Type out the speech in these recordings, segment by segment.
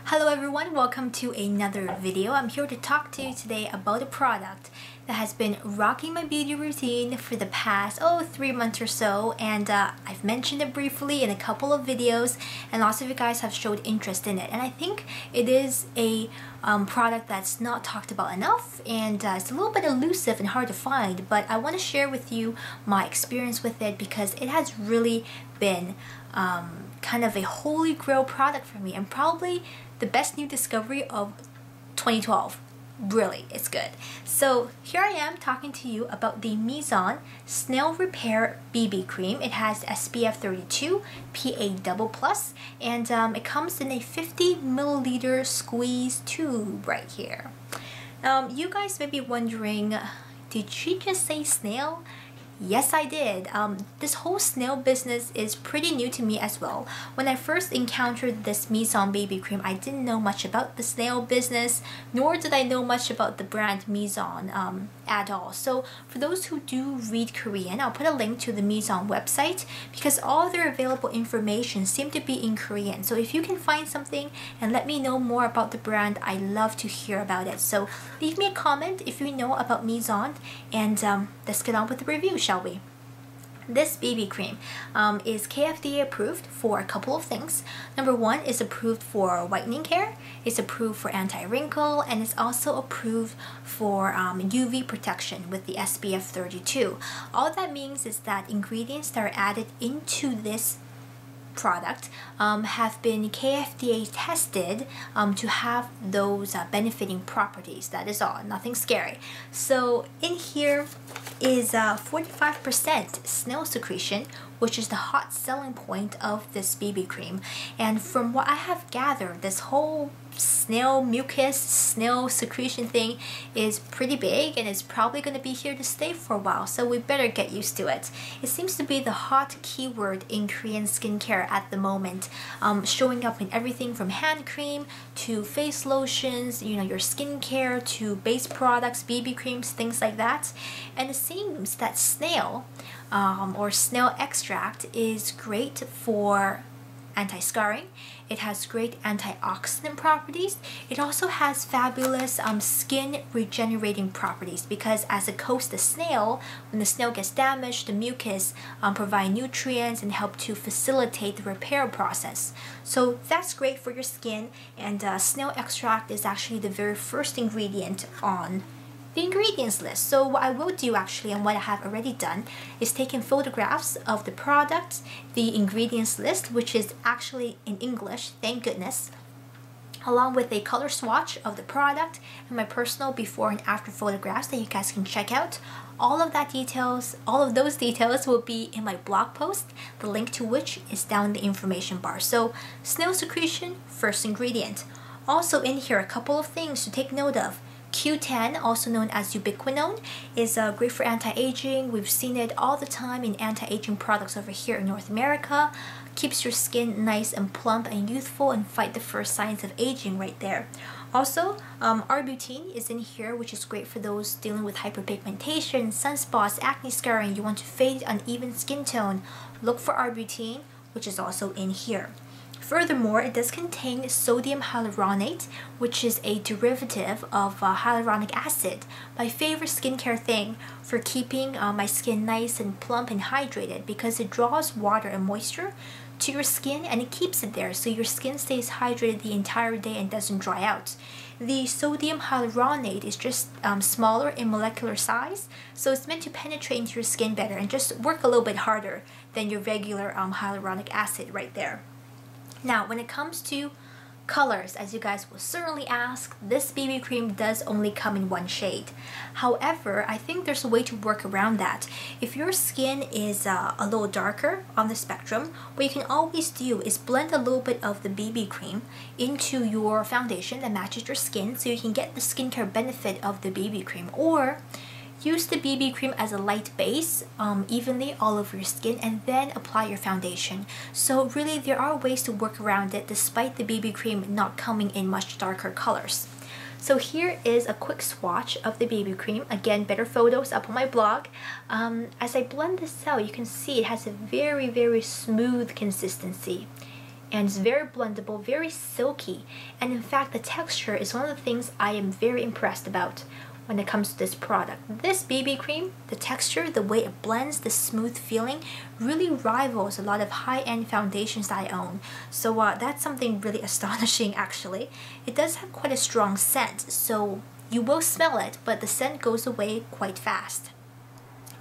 Hello everyone, welcome to another video. I'm here to talk to you today about a product that has been rocking my beauty routine for the past 3 months or so, and I've mentioned it briefly in a couple of videos and lots of you guys have showed interest in it, and I think it is a product that's not talked about enough, and it's a little bit elusive and hard to find, but I want to share with you my experience with it because it has really been kind of a holy grail product for me and probably the best new discovery of 2012. Really, it's good. So here I am talking to you about the Mizon Snail Repair BB Cream. It has SPF 32, PA++, and it comes in a 50 milliliter squeeze tube right here. You guys may be wondering, did she just say snail? Yes, I did. This whole snail business is pretty new to me as well. When I first encountered this Mizon baby cream, I didn't know much about the snail business, nor did I know much about the brand Mizon at all. So for those who do read Korean, I'll put a link to the Mizon website because all their available information seem to be in Korean. So if you can find something and let me know more about the brand, I love to hear about it. So leave me a comment if you know about Mizon, and let's get on with the review, shall we? This BB cream is KFDA approved for a couple of things. Number one, is approved for whitening care, it's approved for anti-wrinkle, and it's also approved for UV protection with the SPF 32. All that means is that ingredients that are added into this product have been KFDA tested to have those benefiting properties. That is all, nothing scary. So in here is 45% snail secretion, which is the hot selling point of this BB cream. And from what I have gathered, this whole snail mucus, snail secretion thing is pretty big and it's probably going to be here to stay for a while, so we better get used to it. It seems to be the hot keyword in Korean skincare at the moment, showing up in everything from hand cream to face lotions, you know, your skincare to base products, BB creams, things like that. And it seems that snail or snail extract is great for anti-scarring. It has great antioxidant properties. It also has fabulous skin regenerating properties because as it coats the snail, when the snail gets damaged, the mucus provide nutrients and help to facilitate the repair process. So that's great for your skin, and snail extract is actually the very first ingredient on the ingredients list. So what I will do actually, and what I have already done, is taken photographs of the product, the ingredients list, which is actually in English, thank goodness, along with a color swatch of the product and my personal before and after photographs that you guys can check out. All of those details will be in my blog post, the link to which is down in the information bar. So snail secretion, first ingredient. Also in here, a couple of things to take note of. Q10, also known as ubiquinone, is great for anti-aging. We've seen it all the time in anti-aging products over here in North America. Keeps your skin nice and plump and youthful and fight the first signs of aging right there. Also, arbutin is in here, which is great for those dealing with hyperpigmentation, sunspots, acne scarring. You want to fade uneven skin tone, look for arbutin, which is also in here. Furthermore, it does contain sodium hyaluronate, which is a derivative of hyaluronic acid, my favorite skincare thing for keeping my skin nice and plump and hydrated because it draws water and moisture to your skin and it keeps it there so your skin stays hydrated the entire day and doesn't dry out. The sodium hyaluronate is just smaller in molecular size, so it's meant to penetrate into your skin better and just work a little bit harder than your regular hyaluronic acid right there. Now, when it comes to colors, as you guys will certainly ask, this BB cream does only come in one shade. However, I think there's a way to work around that. If your skin is a little darker on the spectrum, what you can always do is blend a little bit of the BB cream into your foundation that matches your skin so you can get the skincare benefit of the BB cream, or use the BB cream as a light base evenly all over your skin and then apply your foundation. So really there are ways to work around it despite the BB cream not coming in much darker colors. So here is a quick swatch of the BB cream. Again, better photos up on my blog. As I blend this out, you can see it has a very, very smooth consistency. and it's very blendable, very silky, and in fact the texture is one of the things I am very impressed about when it comes to this product. This BB cream, the texture, the way it blends, the smooth feeling really rivals a lot of high-end foundations that I own. So that's something really astonishing actually. It does have quite a strong scent, so you will smell it, but the scent goes away quite fast.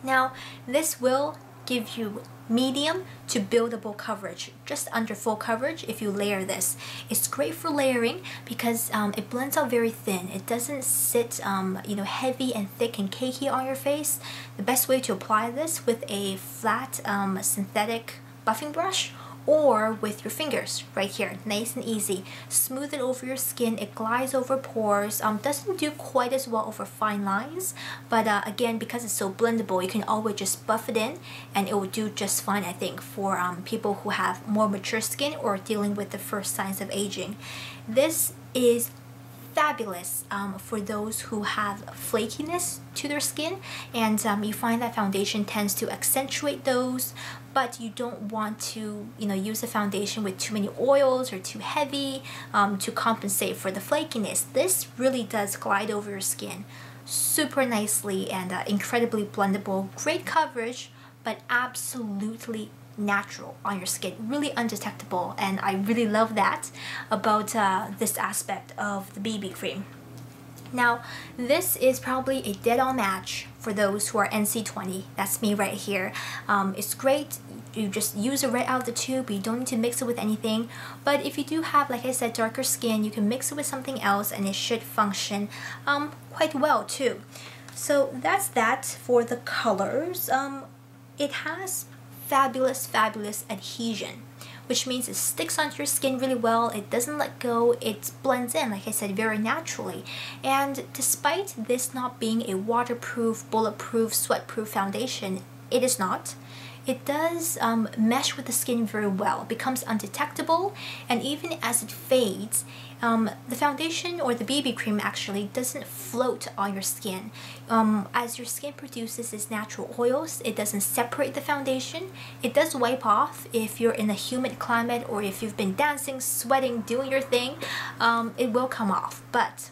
Now, this will give you medium to buildable coverage, just under full coverage if you layer this. It's great for layering because it blends out very thin. It doesn't sit heavy and thick and cakey on your face. The best way to apply this with a flat synthetic buffing brush or with your fingers right here, nice and easy. Smooth it over your skin. It glides over pores. Doesn't do quite as well over fine lines, but again, because it's so blendable, you can always just buff it in and it will do just fine, I think, for people who have more mature skin or dealing with the first signs of aging. This is fabulous for those who have flakiness to their skin, and you find that foundation tends to accentuate those, but you don't want to use a foundation with too many oils or too heavy to compensate for the flakiness. This really does glide over your skin super nicely and incredibly blendable, great coverage, but absolutely natural on your skin, really undetectable, and I really love that about this aspect of the BB cream. Now, this is probably a dead-on match for those who are NC20. That's me right here. It's great. You just use it right out of the tube. You don't need to mix it with anything. But if you do have, like I said, darker skin, you can mix it with something else and it should function quite well too. So that's that for the colors. It has fabulous adhesion, which means it sticks onto your skin really well. It doesn't let go. It blends in, like I said, very naturally. And despite this not being a waterproof, bulletproof, sweatproof foundation, it is not. It does mesh with the skin very well. It becomes undetectable, and even as it fades, the foundation or the BB cream actually doesn't float on your skin. As your skin produces its natural oils, it doesn't separate the foundation. It does wipe off if you're in a humid climate or if you've been dancing, sweating, doing your thing. It will come off, but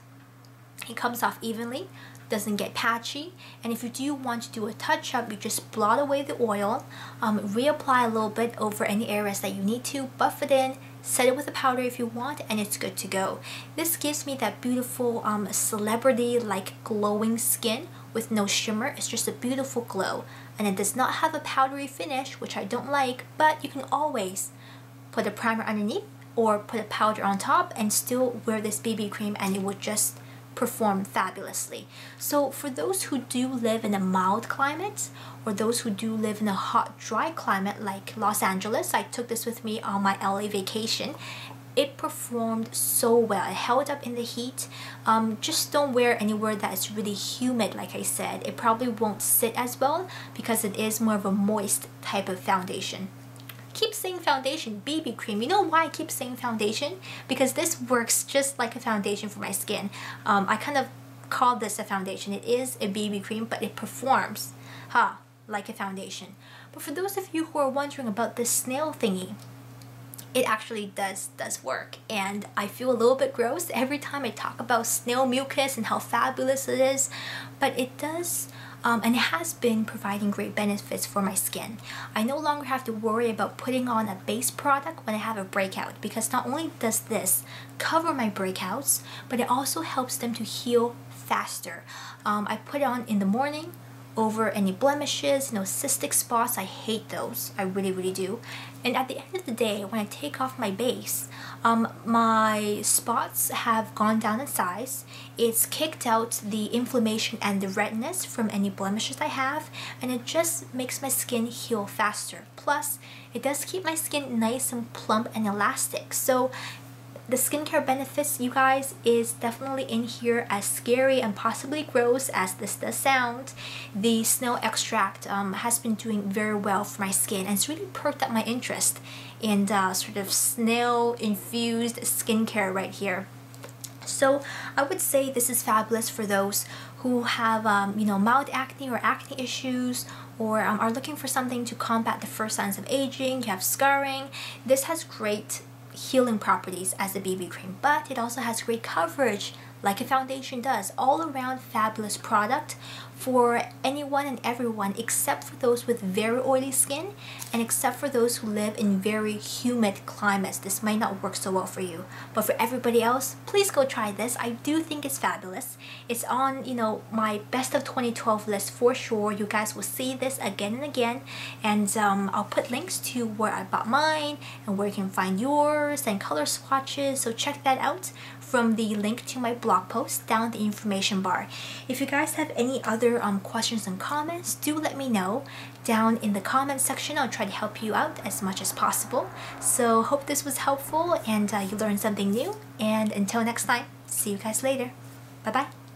it comes off evenly, doesn't get patchy, and if you do want to do a touch-up, you just blot away the oil, reapply a little bit over any areas that you need to, buff it in, set it with a powder if you want, and it's good to go. This gives me that beautiful celebrity-like glowing skin with no shimmer. It's just a beautiful glow, and it does not have a powdery finish, which I don't like, but you can always put a primer underneath or put a powder on top and still wear this BB cream and it will just perform fabulously. So for those who do live in a mild climate or those who do live in a hot, dry climate like Los Angeles, I took this with me on my LA vacation. It performed so well. It held up in the heat. Just don't wear anywhere that is really humid, like I said. It probably won't sit as well because it is more of a moist type of foundation. Keep saying foundation, BB cream. You know why I keep saying foundation? Because this works just like a foundation for my skin. I kind of call this a foundation. It is a BB cream, but it performs like a foundation. But for those of you who are wondering about this snail thingy, it actually does work, and I feel a little bit gross every time I talk about snail mucus and how fabulous it is, but it does and it has been providing great benefits for my skin. I no longer have to worry about putting on a base product when I have a breakout, because not only does this cover my breakouts, but it also helps them to heal faster. I put it on in the morning over any blemishes, cystic spots. I hate those. I really do. And at the end of the day, when I take off my base, my spots have gone down in size. It's kicked out the inflammation and the redness from any blemishes I have, and it just makes my skin heal faster. Plus, it does keep my skin nice and plump and elastic. So the skincare benefits, you guys, is definitely in here, as scary and possibly gross as this does sound. The snail extract has been doing very well for my skin, and it's really perked up my interest in sort of snail infused skincare right here. So I would say this is fabulous for those who have mild acne or acne issues, or are looking for something to combat the first signs of aging. You have scarring. This has great healing properties as a BB cream, but it also has great coverage like a foundation does. All around fabulous product for anyone and everyone, except for those with very oily skin and except for those who live in very humid climates. This might not work so well for you, but for everybody else, please go try this. I do think it's fabulous. It's on, you know, my best of 2012 list for sure. You guys will see this again and again, and I'll put links to where I bought mine and where you can find yours and color swatches, so check that out from the link to my blog post down in the information bar. If you guys have any other questions and comments, do let me know down in the comment section. I'll try to help you out as much as possible. So hope this was helpful and you learned something new, and until next time, see you guys later. Bye bye.